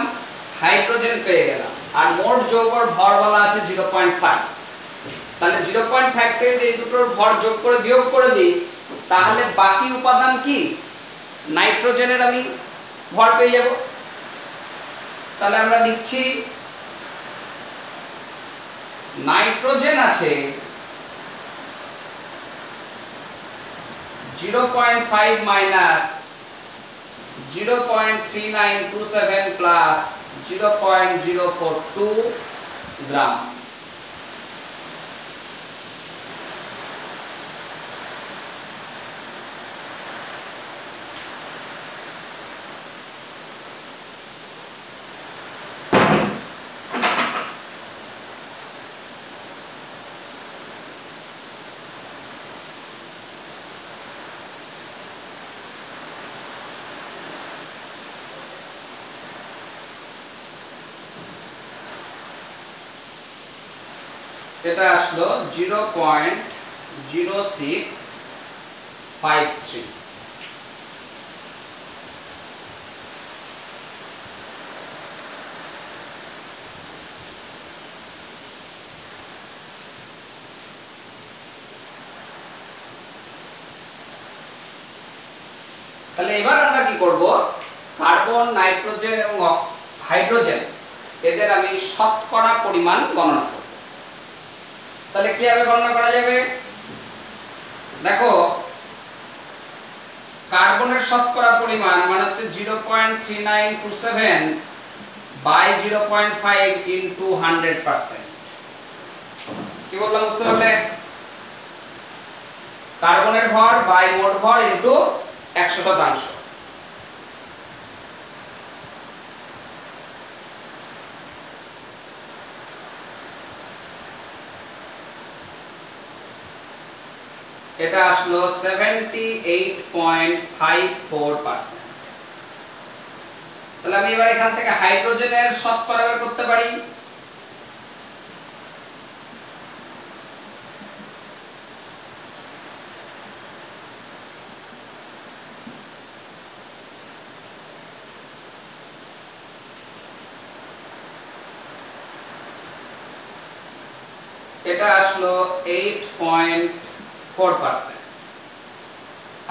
হাইড্রোজেন পেয়ে গেলাম, আর মোট যৌগর ভর বলা আছে 0.5। তাহলে 0.5 থেকে যদি এই দুটোর ভর যোগ করে বিয়োগ করে দিই, তাহলে বাকি উপাদান কি নাইট্রোজেনের আমি ভর পেয়ে যাব। তাহলে আমরা লিখছি নাইট্রোজেন আছে 0.5 মাইনাস 0.3927 প্লাস 0.042 গ্রাম। এটা আসলো 0.0653। তাহলে এবার আমরা কি করব, কার্বন, নাইট্রোজেন এবং হাইড্রোজেন এদের আমি শতকরা পরিমাণ গণনা করব। তাহলে কিভাবে গণনা করা যাবে? দেখো, কার্বনের শতকরা পরিমাণ মানে হচ্ছে 0.3927 বাই 0.5 ইনটু 100%। কি বললাম বুঝতে পারলে? কার্বনের ভর বাই মোট ভর ইনটু 100%। এটা আসলো 78.54%। তাহলে আমি এবার এখান থেকে হাইড্রোজেনের শতকরা বের করতে পারি। এটা আসলো 8.4%।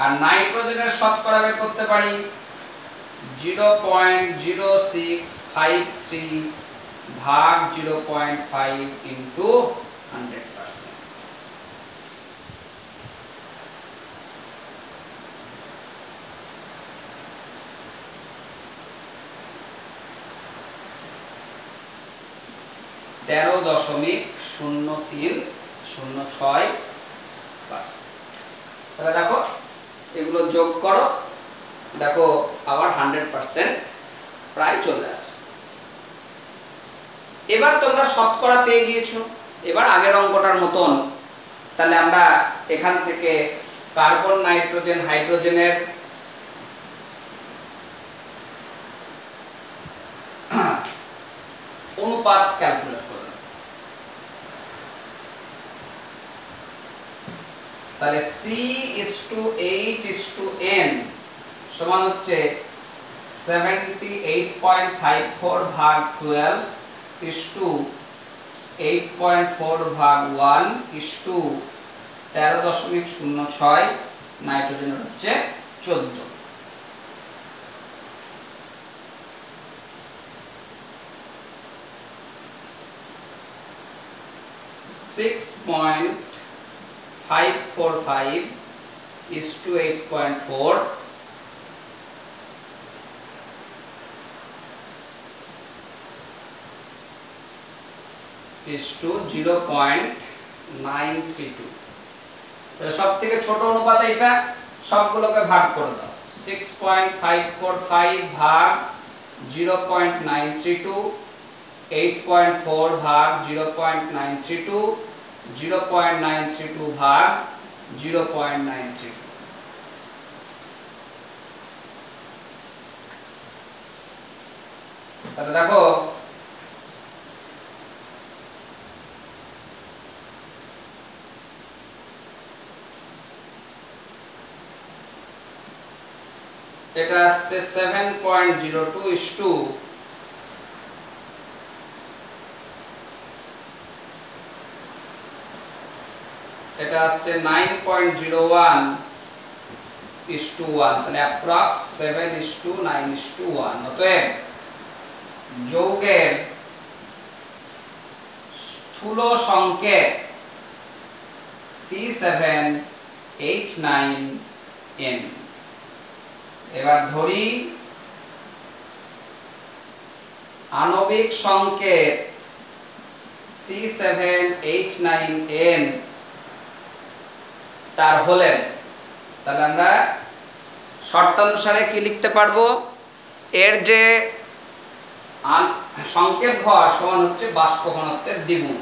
আর নাইট্রোজেনের শতকরা বের করতে পারি 0.0653 ভাগ 0.5 ইনটু 100%। তেরো 0.0306%। তাহলে দেখো এগুলো যোগ করো, দেখো আবার 100% প্রায় চলে আসে। এবার তোমরা শতকরা পেয়ে গিয়েছো। এবার আগের অঙ্কটার মতন তাহলে আমরা এখান থেকে কার্বন, নাইট্রোজেন, হাইড্রোজেনের অনুপাত ক্যালকুলেট করব। তাহলে C/H/N সমান হচ্ছে 78.54 ভাগ 12 8.4 ভাগ 1 13.06। নাইট্রোজেনের হচ্ছে 14। (6.545 is to 8.4) is to 0.932। তাহলে সবথেকে ছোট অনুপাত এটা, সবগুলোকে ভাগ করে দাও। 6.545 ভাগ 0.932, 8.4 ভাগ 0.932, 0.932 ভাগ 0.932। তাহলে দেখো এটা আসছে 7.02 is to এটা আসছে 9.01 is to 1, তাহলে approx 7 is to 9 is to 1। অতএব যৌগের স্থূল সংকেত C7H9n। এবার ধরি আণবিক সংকেত C7H9n তার হলেন, তাহলে আমরা শর্তানুসারে কি লিখতে পারবো, এর যে সংকেত ভর সমান হচ্ছে বাষ্প ঘনত্বের দ্বিগুণ।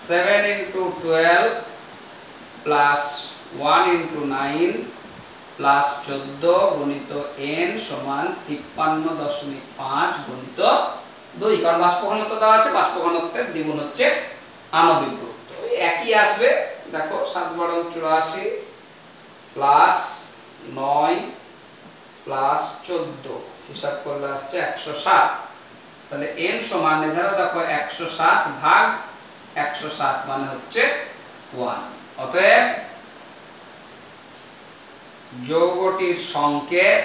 Seven into 12 plus 1 into 9 plus 14 গুণিত n সমান 53.5 গুণিত 2, কারণ বাষ্প ঘনত্ব দেওয়া আছে, বাষ্প ঘনত্বের দ্বিগুণ হচ্ছে আণবিক গুরুত্ব। একই আসবে, দেখো 7 12 84 প্লাস 9 প্লাস 14 হিসাব করলে আসছে 107। তাহলে n সমান এধারে দেখো 107 ভাগ 107 মানে হচ্ছে 1। অতএব যৌগটির সংকেত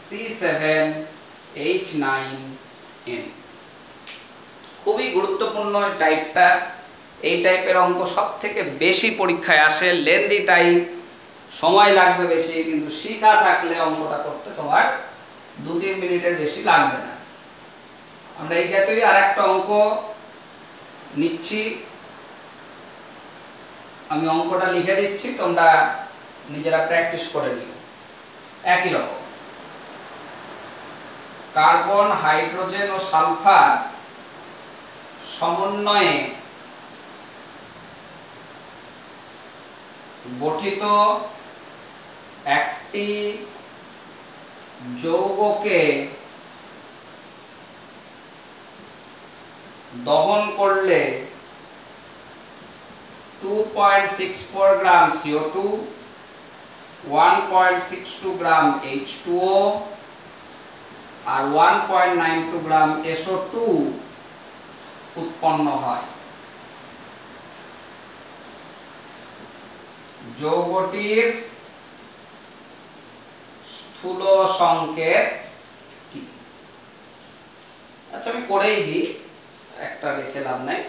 C7H9n। খুবই গুরুত্বপূর্ণ টাইপটা। এই টাইপের অঙ্ক সব থেকে বেশি পরীক্ষায় আসে, লেন্দি টাইপ, সময় লাগবে বেশি, কিন্তু শিখা থাকলে অঙ্কটা করতে তোমার 2-3 মিনিটের বেশি লাগবে না। আমরা এই জাতীয় আরেকটা অঙ্ক নিচ্ছি, আমি অঙ্কটা লিখে দিচ্ছি, তোমরা নিজেরা প্র্যাকটিস করে নিও। একই রকম কার্বন, হাইড্রোজেন ও সালফার সমন্বয়ে গঠিত একটি যৌগকে দহন করলে 2.64 গ্রাম CO2, 1.62 গ্রাম H2O আর 1.92 গ্রাম SO2 উৎপন্ন হয়। যৌগটির স্থূল সংকেত কি? আচ্ছা আমি করেই দিই, একটা রেখে লাভ নাই।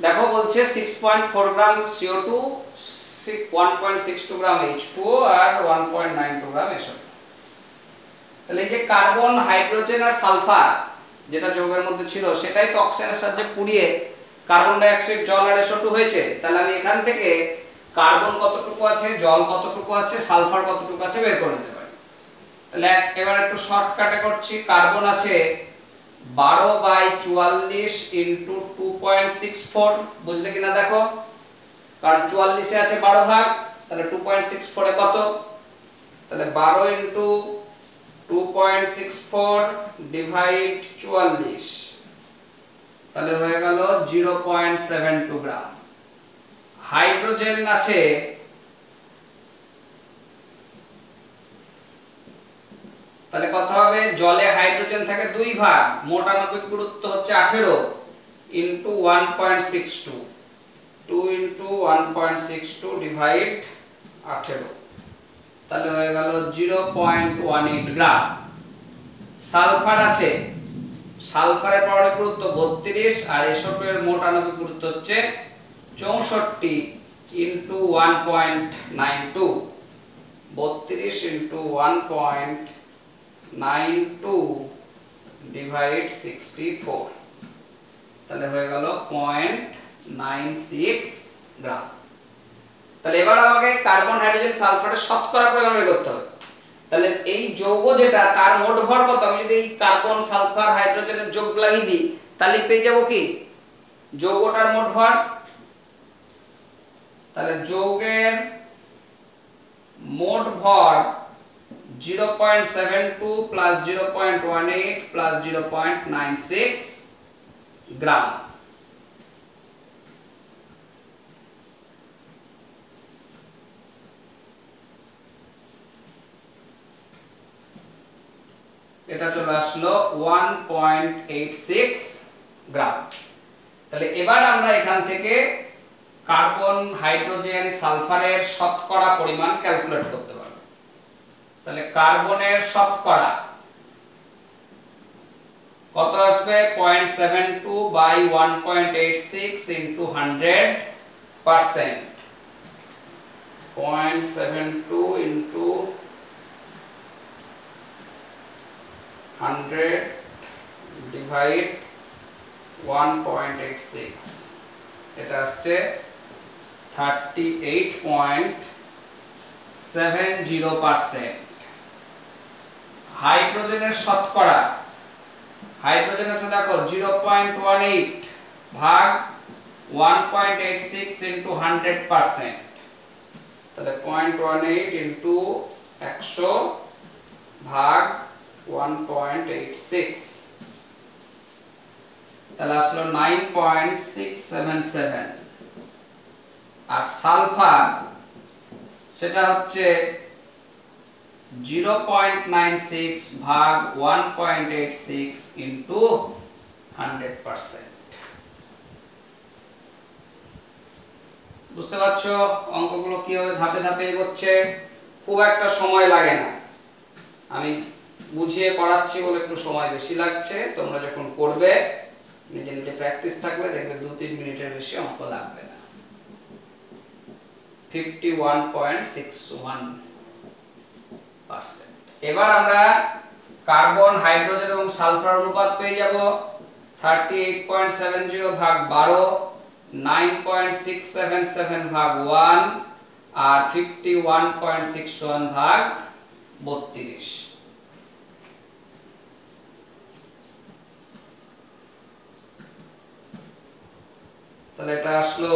দেখো বলছে 6.4 গ্রাম CO2, 1.62 গ্রাম H2O আর 1.92 গ্রাম SO2। তাহলে এই যে কার্বন, হাইড্রোজেন আর সালফার যেটা যৌগের মধ্যে ছিল সেটাই তো অক্সিজেনের সাহায্যে পুড়িয়ে কার্বন ডাই অক্সাইড, জল আর SO2 হয়েছে। তাহলে আমি এখান থেকে কার্বন কতটুকু আছে, জল কতটুকু আছে, সালফার কতটুকু আছে বের করে নিতে পারি। তাহলে এবার একটু শর্টকাটে করছি। কার্বন আছে 12/44 ইনটু 2.64, বুঝলে কিনা দেখো, কারণ 44 এ আছে 12 ভাগ, তাহলে 2.64 এ কত, তাহলে 12 ইনটু 2.64 ডিভাইড 44, তাহলে হয়ে গেল 0.72 গ্রাম। হাইড্রোজেন আছে তাহলে কত হবে, জলে হাইড্রোজেন থাকে 2 ভাগ, মোট আণবিক গুরুত্ব হচ্ছে 18 ইনটু 1.62, 2 ইনটু 1.62 ডিভাইড 18, তাহলে হয়ে গেল 0.18 গ্রাম। সালফার আছে, সালফারের পারমাণবিক গুরুত্ব 32 আর SO2 এর মোট আণবিক গুরুত্ব হচ্ছে 64 ইনটু 1.92, 32 ইনটু 1.92 ডিভাইড 64, তাহলে হয়ে গেল 0.96 গ্রাম। তাহলে এবার আমাকে কার্বন, হাইড্রোজেন, সালফারের শতকরা পরিমাণ বের করতে হবে। তাহলে এই যৌগ যেটা তার মোট ভর কত, আমি যদি এই কার্বন, সালফার, হাইড্রোজেনের যোগ লাগিয়ে দিই তাহলে পেয়ে যাব কি যৌগটার মোট ভর। তাহলে যৌগের মোট ভর 0.72 প্লাস 0.18 প্লাস 0.96 গ্রাম। এটা চলে আসলো 1.86 গ্রাম। তাহলে এবার আমরা এখান থেকে কার্বন, হাইড্রোজেন, সালফারের শতকরা পরিমাণ ক্যালকুলেট করতে পারব। তাহলে কার্বনের শতকরা কত আসবে? 0.72 বাই 1.86 ইনটু 100%। 0.72 ইনটু 100 ডিভাইড 1.86, এটা আসছে 38.70%। হাইড্রোজেনের শতকরা, হাইড্রোজেন আছে দেখো 0.18 ভাগ 1.86 ইনটু 100%। তাহলে 0.18 ইনটু 100 ভাগ 1.86, তাহলে আসলো 9.677। আর সালফার সেটা হচ্ছে 0.96 ভাগ 1.86 ইনটু 100%। বুঝতে পারছো অঙ্কগুলো কিভাবে ধাপে ধাপে এগোচ্ছে? খুব একটা সময় লাগে না, আমি বুঝিয়ে পড়াচ্ছি বলে একটু সময় বেশি লাগছে। তোমরা যখন করবে নিজে নিজে প্র্যাকটিস থাকবে, দেখবে 2-3 মিনিটের বেশি অঙ্ক লাগবে না। 51.61%। এবার আমরা কার্বন, হাইড্রোজেন এবং সালফার অনুপাত পেয়ে যাব 38.70 ভাগ 12, 9.677 ভাগ 1 আর 51.61 ভাগ 32। তাহলে এটা আসলো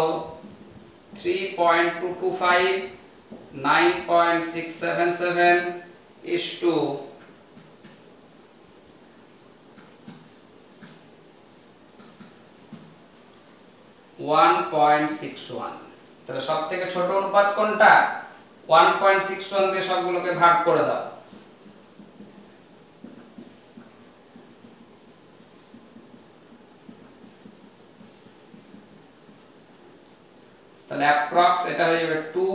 3.225, 9.677 is to 1.61। তাহলে সব থেকে ছোট অনুপাত কোনটা? 1.61 দিয়ে সবগুলোকে ভাগ করে দাও। তাহলে অ্যাপ্রক্স এটা হয়ে যাবে 2,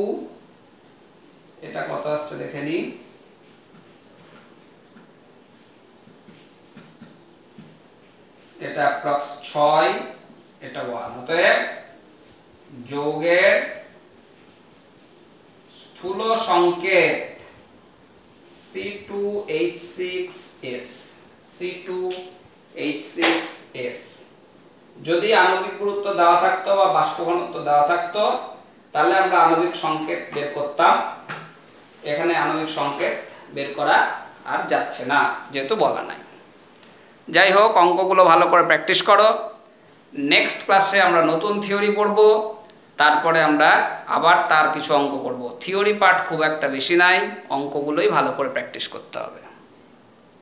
এটা কত আসছে দেখে নি, এটা অ্যাপ্রক্স 6, এটা 1। অতএব যৌগের স্থূল সংকেত C2H6S, C2H6S যদি আণবিক গুরুত্ব দেওয়া থাকতো বা বাষ্প ঘনত্ব দেওয়া থাকতো তাহলে আমরা আণবিক সংকেত বের করতাম। এখানে আণবিক সংকেত বের করা আর যাচ্ছে না যেহেতু বলা নাই। যাই হোক, অঙ্কগুলো ভালো করে প্র্যাকটিস করো। নেক্সট ক্লাসে আমরা নতুন থিওরি পড়ব, তারপরে আমরা আবার তার কিছু অঙ্ক করব। থিওরি পার্ট খুব একটা বেশি নাই, অঙ্কগুলোই ভালো করে প্র্যাকটিস করতে হবে।